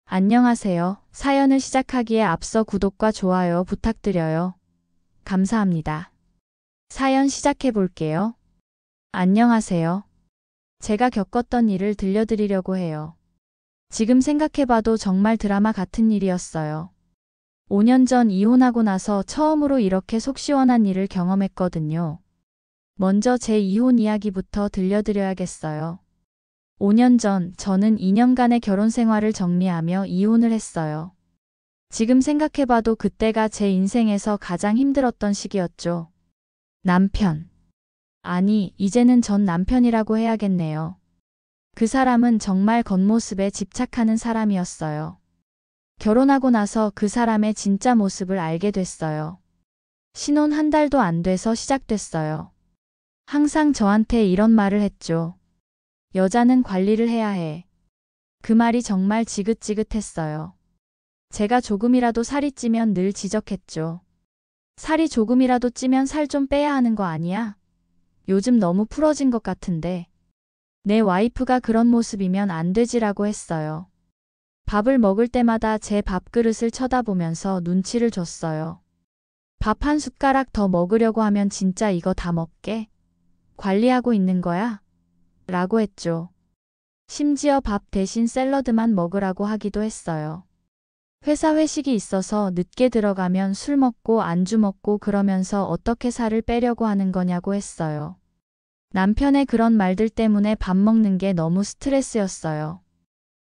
안녕하세요. 사연을 시작하기에 앞서 구독과 좋아요 부탁드려요. 감사합니다. 사연 시작해 볼게요. 안녕하세요. 제가 겪었던 일을 들려드리려고 해요. 지금 생각해봐도 정말 드라마 같은 일이었어요. 5년 전 이혼하고 나서 처음으로 이렇게 속 시원한 일을 경험했거든요. 먼저 제 이혼 이야기부터 들려드려야겠어요. 5년 전 저는 2년간의 결혼 생활을 정리하며 이혼을 했어요. 지금 생각해봐도 그때가 제 인생에서 가장 힘들었던 시기였죠. 남편. 아니, 이제는 전 남편이라고 해야겠네요. 그 사람은 정말 겉모습에 집착하는 사람이었어요. 결혼하고 나서 그 사람의 진짜 모습을 알게 됐어요. 신혼 한 달도 안 돼서 시작됐어요. 항상 저한테 이런 말을 했죠. 여자는 관리를 해야 해. 그 말이 정말 지긋지긋했어요. 제가 조금이라도 살이 찌면 늘 지적했죠. 살이 조금이라도 찌면 살 좀 빼야 하는 거 아니야? 요즘 너무 풀어진 것 같은데. 내 와이프가 그런 모습이면 안 되지라고 했어요. 밥을 먹을 때마다 제 밥그릇을 쳐다보면서 눈치를 줬어요. 밥 한 숟가락 더 먹으려고 하면 진짜 이거 다 먹게? 관리하고 있는 거야? 라고 했죠. 심지어 밥 대신 샐러드만 먹으라고 하기도 했어요. 회사 회식이 있어서 늦게 들어가면 술 먹고 안주 먹고 그러면서 어떻게 살을 빼려고 하는 거냐고 했어요. 남편의 그런 말들 때문에 밥 먹는 게 너무 스트레스였어요.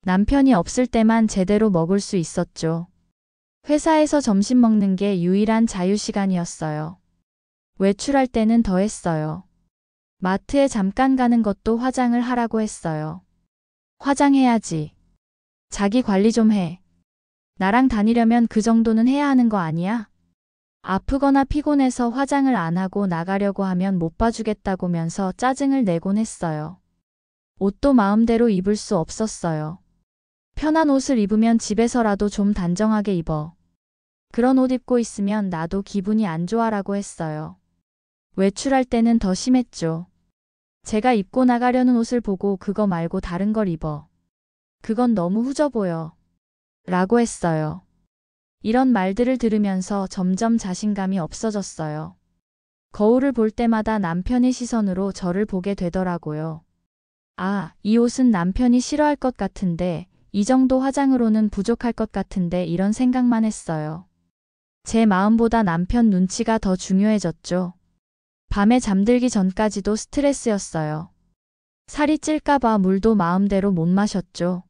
남편이 없을 때만 제대로 먹을 수 있었죠. 회사에서 점심 먹는 게 유일한 자유시간이었어요. 외출할 때는 더 했어요. 마트에 잠깐 가는 것도 화장을 하라고 했어요. 화장해야지. 자기 관리 좀 해. 나랑 다니려면 그 정도는 해야 하는 거 아니야? 아프거나 피곤해서 화장을 안 하고 나가려고 하면 못 봐주겠다고면서 짜증을 내곤 했어요. 옷도 마음대로 입을 수 없었어요. 편한 옷을 입으면 집에서라도 좀 단정하게 입어. 그런 옷 입고 있으면 나도 기분이 안 좋아라고 했어요. 외출할 때는 더 심했죠. 제가 입고 나가려는 옷을 보고 그거 말고 다른 걸 입어. 그건 너무 후져 보여. 라고 했어요. 이런 말들을 들으면서 점점 자신감이 없어졌어요. 거울을 볼 때마다 남편의 시선으로 저를 보게 되더라고요. 아, 이 옷은 남편이 싫어할 것 같은데, 이 정도 화장으로는 부족할 것 같은데 이런 생각만 했어요. 제 마음보다 남편 눈치가 더 중요해졌죠. 밤에 잠들기 전까지도 스트레스였어요. 살이 찔까봐 물도 마음대로 못 마셨죠.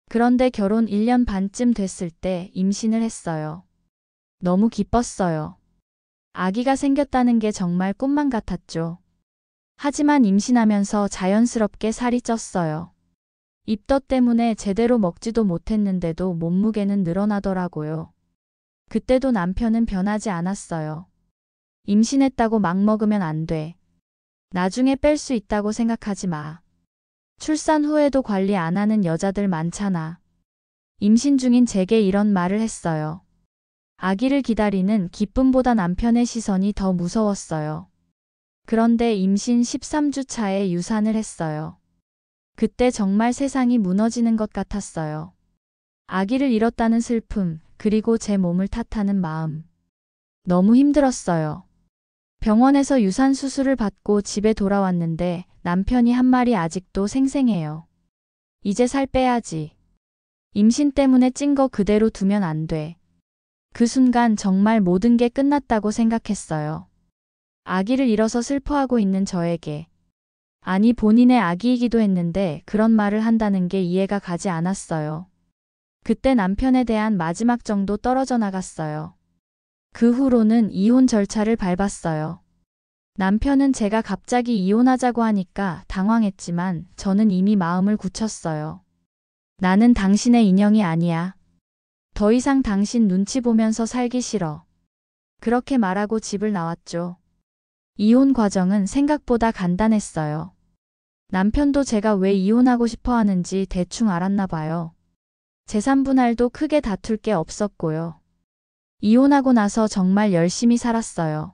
그런데 결혼 1년 반쯤 됐을 때 임신을 했어요. 너무 기뻤어요. 아기가 생겼다는 게 정말 꿈만 같았죠. 하지만 임신하면서 자연스럽게 살이 쪘어요. 입덧 때문에 제대로 먹지도 못했는데도 몸무게는 늘어나더라고요. 그때도 남편은 변하지 않았어요. 임신했다고 막 먹으면 안 돼. 나중에 뺄 수 있다고 생각하지 마. 출산 후에도 관리 안 하는 여자들 많잖아. 임신 중인 제게 이런 말을 했어요. 아기를 기다리는 기쁨보다 남편의 시선이 더 무서웠어요. 그런데 임신 13주 차에 유산을 했어요. 그때 정말 세상이 무너지는 것 같았어요. 아기를 잃었다는 슬픔, 그리고 제 몸을 탓하는 마음. 너무 힘들었어요. 병원에서 유산 수술을 받고 집에 돌아왔는데 남편이 한 말이 아직도 생생해요. 이제 살 빼야지. 임신 때문에 찐 거 그대로 두면 안 돼. 그 순간 정말 모든 게 끝났다고 생각했어요. 아기를 잃어서 슬퍼하고 있는 저에게. 아니 본인의 아기이기도 했는데 그런 말을 한다는 게 이해가 가지 않았어요. 그때 남편에 대한 마지막 정도 떨어져 나갔어요. 그 후로는 이혼 절차를 밟았어요. 남편은 제가 갑자기 이혼하자고 하니까 당황했지만 저는 이미 마음을 굳혔어요. 나는 당신의 인형이 아니야. 더 이상 당신 눈치 보면서 살기 싫어. 그렇게 말하고 집을 나왔죠. 이혼 과정은 생각보다 간단했어요. 남편도 제가 왜 이혼하고 싶어 하는지 대충 알았나 봐요. 재산 분할도 크게 다툴 게 없었고요. 이혼하고 나서 정말 열심히 살았어요.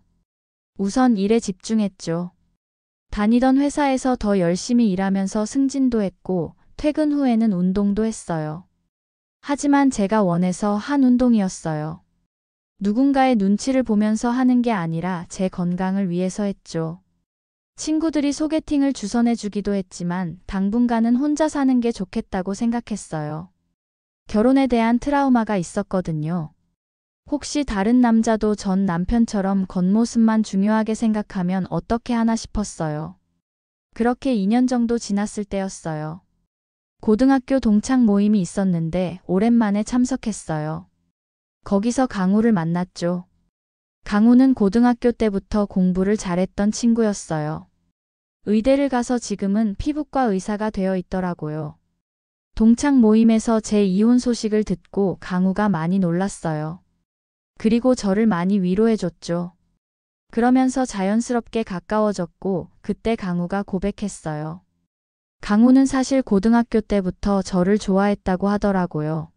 우선 일에 집중했죠. 다니던 회사에서 더 열심히 일하면서 승진도 했고 퇴근 후에는 운동도 했어요. 하지만 제가 원해서 한 운동이었어요. 누군가의 눈치를 보면서 하는 게 아니라 제 건강을 위해서 했죠. 친구들이 소개팅을 주선해 주기도 했지만 당분간은 혼자 사는 게 좋겠다고 생각했어요. 결혼에 대한 트라우마가 있었거든요. 혹시 다른 남자도 전 남편처럼 겉모습만 중요하게 생각하면 어떻게 하나 싶었어요. 그렇게 2년 정도 지났을 때였어요. 고등학교 동창 모임이 있었는데 오랜만에 참석했어요. 거기서 강우를 만났죠. 강우는 고등학교 때부터 공부를 잘했던 친구였어요. 의대를 가서 지금은 피부과 의사가 되어 있더라고요. 동창 모임에서 제 이혼 소식을 듣고 강우가 많이 놀랐어요. 그리고 저를 많이 위로해줬죠. 그러면서 자연스럽게 가까워졌고 그때 강우가 고백했어요. 강우는 사실 고등학교 때부터 저를 좋아했다고 하더라고요.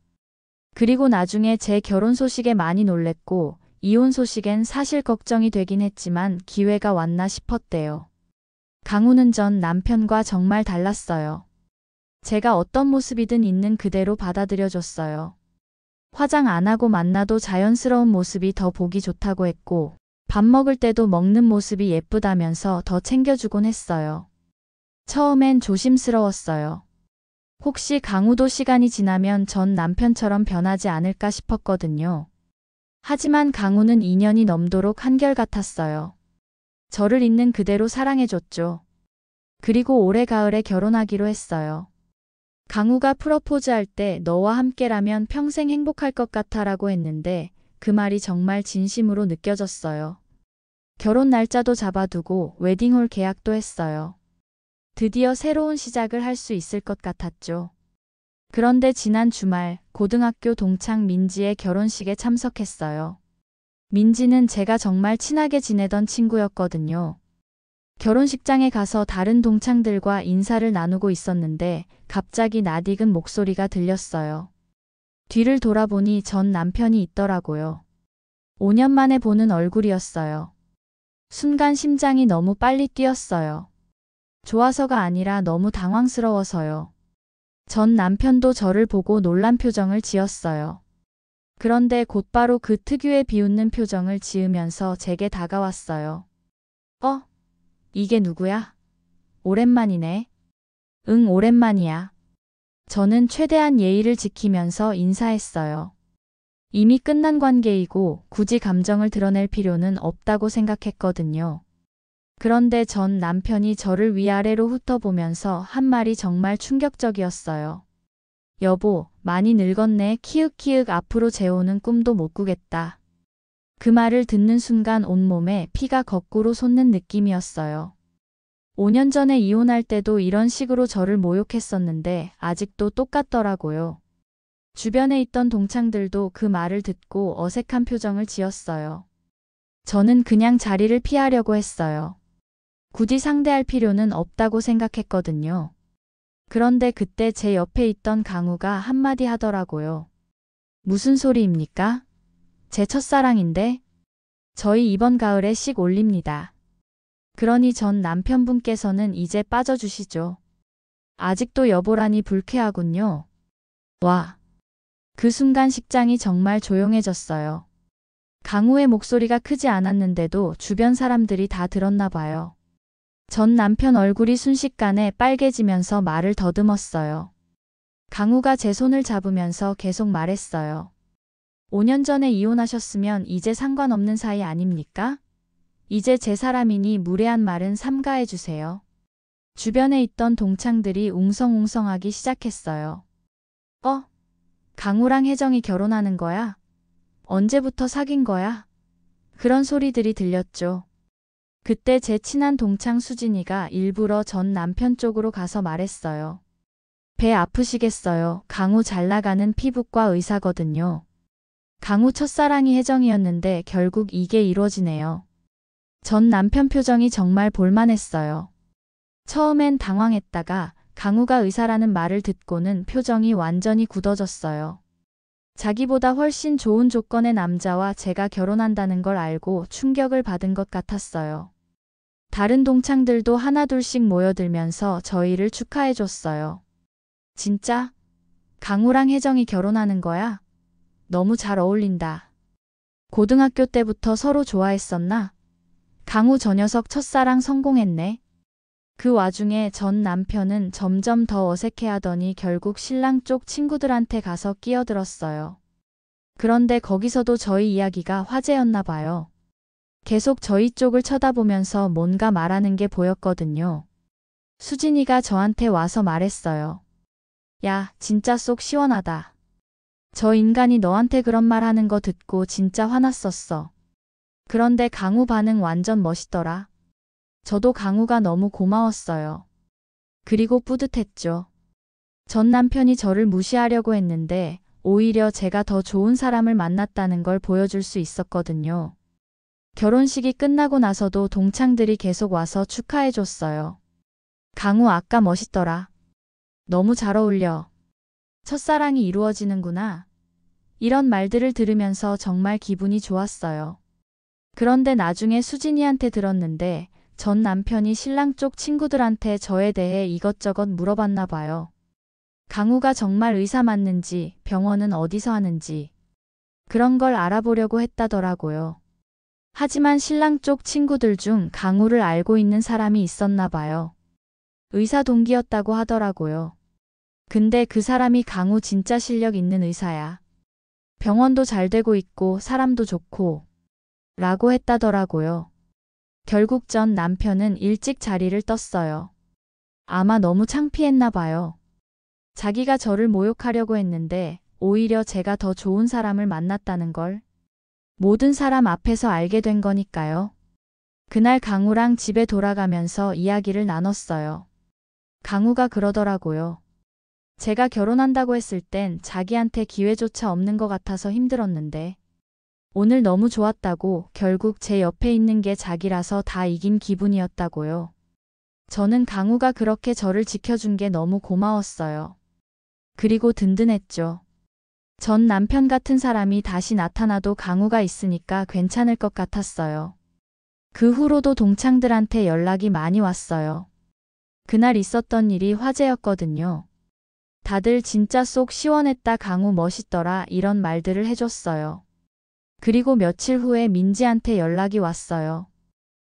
그리고 나중에 제 결혼 소식에 많이 놀랬고 이혼 소식엔 사실 걱정이 되긴 했지만 기회가 왔나 싶었대요. 강우는 전 남편과 정말 달랐어요. 제가 어떤 모습이든 있는 그대로 받아들여줬어요. 화장 안 하고 만나도 자연스러운 모습이 더 보기 좋다고 했고 밥 먹을 때도 먹는 모습이 예쁘다면서 더 챙겨주곤 했어요. 처음엔 조심스러웠어요. 혹시 강우도 시간이 지나면 전 남편처럼 변하지 않을까 싶었거든요. 하지만 강우는 2년이 넘도록 한결같았어요. 저를 있는 그대로 사랑해줬죠. 그리고 올해 가을에 결혼하기로 했어요. 강우가 프러포즈할 때 너와 함께라면 평생 행복할 것 같아라고 했는데 그 말이 정말 진심으로 느껴졌어요. 결혼 날짜도 잡아두고 웨딩홀 계약도 했어요. 드디어 새로운 시작을 할 수 있을 것 같았죠. 그런데 지난 주말 고등학교 동창 민지의 결혼식에 참석했어요. 민지는 제가 정말 친하게 지내던 친구였거든요. 결혼식장에 가서 다른 동창들과 인사를 나누고 있었는데 갑자기 낯익은 목소리가 들렸어요. 뒤를 돌아보니 전 남편이 있더라고요. 5년 만에 보는 얼굴이었어요. 순간 심장이 너무 빨리 뛰었어요. 좋아서가 아니라 너무 당황스러워서요. 전 남편도 저를 보고 놀란 표정을 지었어요. 그런데 곧바로 그 특유의 비웃는 표정을 지으면서 제게 다가왔어요. 이게 누구야? 오랜만이네. 응, 오랜만이야. 저는 최대한 예의를 지키면서 인사했어요. 이미 끝난 관계이고 굳이 감정을 드러낼 필요는 없다고 생각했거든요. 그런데 전 남편이 저를 위아래로 훑어보면서 한 말이 정말 충격적이었어요. 여보, 많이 늙었네. 키읔키읔 앞으로 재혼은 꿈도 못 꾸겠다. 그 말을 듣는 순간 온몸에 피가 거꾸로 솟는 느낌이었어요. 5년 전에 이혼할 때도 이런 식으로 저를 모욕했었는데 아직도 똑같더라고요. 주변에 있던 동창들도 그 말을 듣고 어색한 표정을 지었어요. 저는 그냥 자리를 피하려고 했어요. 굳이 상대할 필요는 없다고 생각했거든요. 그런데 그때 제 옆에 있던 강우가 한마디 하더라고요. 무슨 소리입니까? 제 첫사랑인데? 저희 이번 가을에 식 올립니다. 그러니 전 남편분께서는 이제 빠져주시죠. 아직도 여보라니 불쾌하군요. 와. 그 순간 식장이 정말 조용해졌어요. 강우의 목소리가 크지 않았는데도 주변 사람들이 다 들었나 봐요. 전 남편 얼굴이 순식간에 빨개지면서 말을 더듬었어요. 강우가 제 손을 잡으면서 계속 말했어요. 5년 전에 이혼하셨으면 이제 상관없는 사이 아닙니까? 이제 제 사람이니 무례한 말은 삼가해 주세요. 주변에 있던 동창들이 웅성웅성하기 시작했어요. 강우랑 혜정이 결혼하는 거야? 언제부터 사귄 거야? 그런 소리들이 들렸죠. 그때 제 친한 동창 수진이가 일부러 전 남편 쪽으로 가서 말했어요. 배 아프시겠어요. 강우 잘 나가는 피부과 의사거든요. 강우 첫사랑이 혜정이었는데 결국 이게 이루어지네요. 전 남편 표정이 정말 볼만했어요. 처음엔 당황했다가 강우가 의사라는 말을 듣고는 표정이 완전히 굳어졌어요. 자기보다 훨씬 좋은 조건의 남자와 제가 결혼한다는 걸 알고 충격을 받은 것 같았어요. 다른 동창들도 하나둘씩 모여들면서 저희를 축하해줬어요. 진짜? 강우랑 혜정이 결혼하는 거야? 너무 잘 어울린다. 고등학교 때부터 서로 좋아했었나? 강우 저 녀석 첫사랑 성공했네. 그 와중에 전 남편은 점점 더 어색해하더니 결국 신랑 쪽 친구들한테 가서 끼어들었어요. 그런데 거기서도 저희 이야기가 화제였나 봐요. 계속 저희 쪽을 쳐다보면서 뭔가 말하는 게 보였거든요. 수진이가 저한테 와서 말했어요. 야, 진짜 속 시원하다. 저 인간이 너한테 그런 말 하는 거 듣고 진짜 화났었어. 그런데 강우 반응 완전 멋있더라. 저도 강우가 너무 고마웠어요. 그리고 뿌듯했죠. 전 남편이 저를 무시하려고 했는데 오히려 제가 더 좋은 사람을 만났다는 걸 보여줄 수 있었거든요. 결혼식이 끝나고 나서도 동창들이 계속 와서 축하해줬어요. 강우 아까 멋있더라. 너무 잘 어울려. 첫사랑이 이루어지는구나. 이런 말들을 들으면서 정말 기분이 좋았어요. 그런데 나중에 수진이한테 들었는데 전 남편이 신랑 쪽 친구들한테 저에 대해 이것저것 물어봤나 봐요. 강우가 정말 의사 맞는지, 병원은 어디서 하는지 그런 걸 알아보려고 했다더라고요. 하지만 신랑 쪽 친구들 중 강우를 알고 있는 사람이 있었나 봐요. 의사 동기였다고 하더라고요. 근데 그 사람이 강우 진짜 실력 있는 의사야. 병원도 잘 되고 있고 사람도 좋고 라고 했다더라고요. 결국 전 남편은 일찍 자리를 떴어요. 아마 너무 창피했나 봐요. 자기가 저를 모욕하려고 했는데 오히려 제가 더 좋은 사람을 만났다는 걸 모든 사람 앞에서 알게 된 거니까요. 그날 강우랑 집에 돌아가면서 이야기를 나눴어요. 강우가 그러더라고요. 제가 결혼한다고 했을 땐 자기한테 기회조차 없는 것 같아서 힘들었는데 오늘 너무 좋았다고 결국 제 옆에 있는 게 자기라서 다 이긴 기분이었다고요. 저는 강우가 그렇게 저를 지켜준 게 너무 고마웠어요. 그리고 든든했죠. 전 남편 같은 사람이 다시 나타나도 강우가 있으니까 괜찮을 것 같았어요. 그 후로도 동창들한테 연락이 많이 왔어요. 그날 있었던 일이 화제였거든요. 다들 진짜 속 시원했다, 강우 멋있더라 이런 말들을 해줬어요. 그리고 며칠 후에 민지한테 연락이 왔어요.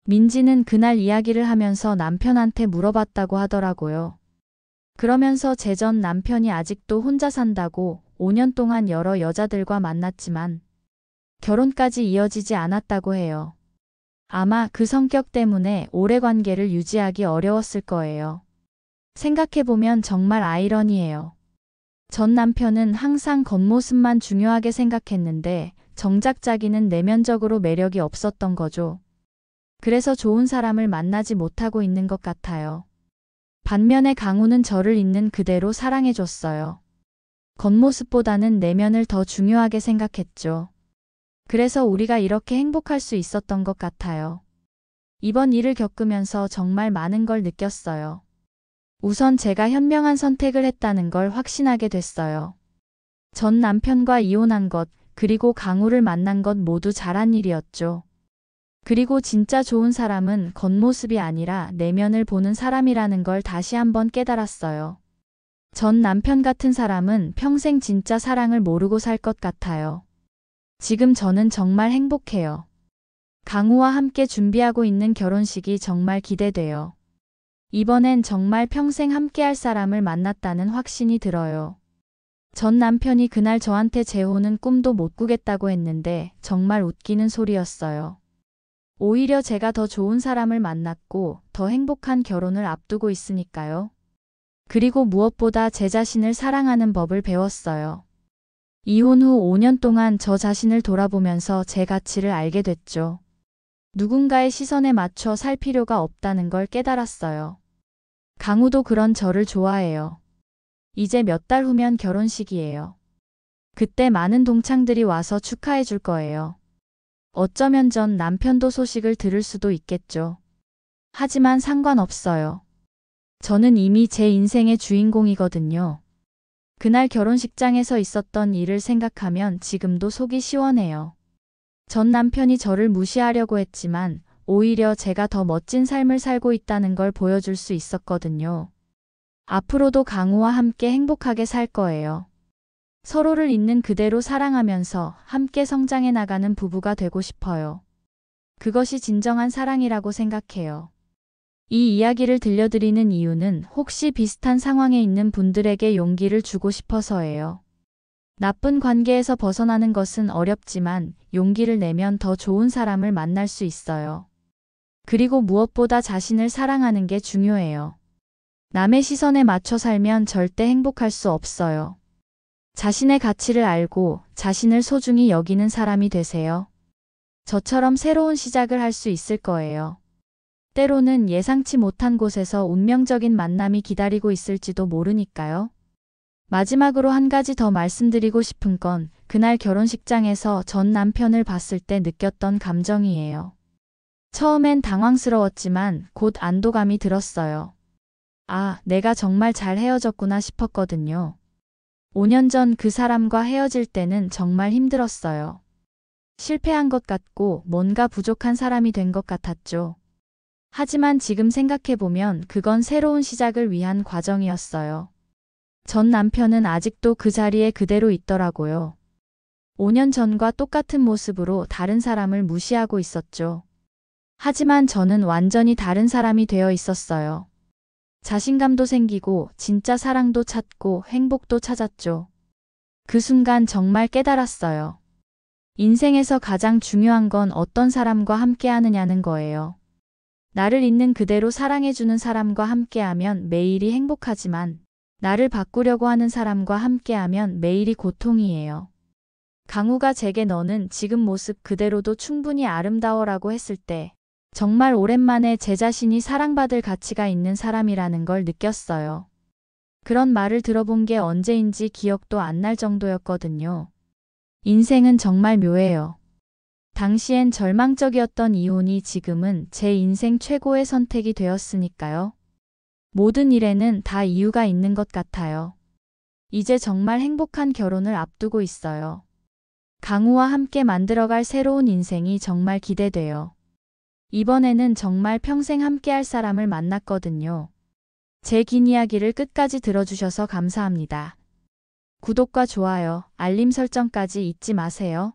민지는 그날 이야기를 하면서 남편한테 물어봤다고 하더라고요. 그러면서 제 전 남편이 아직도 혼자 산다고 5년 동안 여러 여자들과 만났지만 결혼까지 이어지지 않았다고 해요. 아마 그 성격 때문에 오래 관계를 유지하기 어려웠을 거예요. 생각해보면 정말 아이러니해요. 전 남편은 항상 겉모습만 중요하게 생각했는데 정작 자기는 내면적으로 매력이 없었던 거죠. 그래서 좋은 사람을 만나지 못하고 있는 것 같아요. 반면에 강우는 저를 있는 그대로 사랑해줬어요. 겉모습보다는 내면을 더 중요하게 생각했죠. 그래서 우리가 이렇게 행복할 수 있었던 것 같아요. 이번 일을 겪으면서 정말 많은 걸 느꼈어요. 우선 제가 현명한 선택을 했다는 걸 확신하게 됐어요. 전 남편과 이혼한 것, 그리고 강우를 만난 것 모두 잘한 일이었죠. 그리고 진짜 좋은 사람은 겉모습이 아니라 내면을 보는 사람이라는 걸 다시 한번 깨달았어요. 전 남편 같은 사람은 평생 진짜 사랑을 모르고 살 것 같아요. 지금 저는 정말 행복해요. 강우와 함께 준비하고 있는 결혼식이 정말 기대돼요. 이번엔 정말 평생 함께할 사람을 만났다는 확신이 들어요. 전 남편이 그날 저한테 재혼은 꿈도 못 꾸겠다고 했는데 정말 웃기는 소리였어요. 오히려 제가 더 좋은 사람을 만났고 더 행복한 결혼을 앞두고 있으니까요. 그리고 무엇보다 제 자신을 사랑하는 법을 배웠어요. 이혼 후 5년 동안 저 자신을 돌아보면서 제 가치를 알게 됐죠. 누군가의 시선에 맞춰 살 필요가 없다는 걸 깨달았어요. 강우도 그런 저를 좋아해요. 이제 몇 달 후면 결혼식이에요. 그때 많은 동창들이 와서 축하해 줄 거예요. 어쩌면 전 남편도 소식을 들을 수도 있겠죠. 하지만 상관없어요. 저는 이미 제 인생의 주인공이거든요. 그날 결혼식장에서 있었던 일을 생각하면 지금도 속이 시원해요. 전 남편이 저를 무시하려고 했지만 오히려 제가 더 멋진 삶을 살고 있다는 걸 보여줄 수 있었거든요. 앞으로도 강우와 함께 행복하게 살 거예요. 서로를 있는 그대로 사랑하면서 함께 성장해 나가는 부부가 되고 싶어요. 그것이 진정한 사랑이라고 생각해요. 이 이야기를 들려드리는 이유는 혹시 비슷한 상황에 있는 분들에게 용기를 주고 싶어서예요. 나쁜 관계에서 벗어나는 것은 어렵지만 용기를 내면 더 좋은 사람을 만날 수 있어요. 그리고 무엇보다 자신을 사랑하는 게 중요해요. 남의 시선에 맞춰 살면 절대 행복할 수 없어요. 자신의 가치를 알고 자신을 소중히 여기는 사람이 되세요. 저처럼 새로운 시작을 할 수 있을 거예요. 때로는 예상치 못한 곳에서 운명적인 만남이 기다리고 있을지도 모르니까요. 마지막으로 한 가지 더 말씀드리고 싶은 건 그날 결혼식장에서 전 남편을 봤을 때 느꼈던 감정이에요. 처음엔 당황스러웠지만 곧 안도감이 들었어요. 아, 내가 정말 잘 헤어졌구나 싶었거든요. 5년 전 그 사람과 헤어질 때는 정말 힘들었어요. 실패한 것 같고 뭔가 부족한 사람이 된 것 같았죠. 하지만 지금 생각해보면 그건 새로운 시작을 위한 과정이었어요. 전 남편은 아직도 그 자리에 그대로 있더라고요. 5년 전과 똑같은 모습으로 다른 사람을 무시하고 있었죠. 하지만 저는 완전히 다른 사람이 되어 있었어요. 자신감도 생기고 진짜 사랑도 찾고 행복도 찾았죠. 그 순간 정말 깨달았어요. 인생에서 가장 중요한 건 어떤 사람과 함께 하느냐는 거예요. 나를 있는 그대로 사랑해주는 사람과 함께하면 매일이 행복하지만 나를 바꾸려고 하는 사람과 함께하면 매일이 고통이에요. 강우가 제게 너는 지금 모습 그대로도 충분히 아름다워라고 했을 때 정말 오랜만에 제 자신이 사랑받을 가치가 있는 사람이라는 걸 느꼈어요. 그런 말을 들어본 게 언제인지 기억도 안 날 정도였거든요. 인생은 정말 묘해요. 당시엔 절망적이었던 이혼이 지금은 제 인생 최고의 선택이 되었으니까요. 모든 일에는 다 이유가 있는 것 같아요. 이제 정말 행복한 결혼을 앞두고 있어요. 강우와 함께 만들어갈 새로운 인생이 정말 기대돼요. 이번에는 정말 평생 함께할 사람을 만났거든요. 제 긴 이야기를 끝까지 들어주셔서 감사합니다. 구독과 좋아요, 알림 설정까지 잊지 마세요.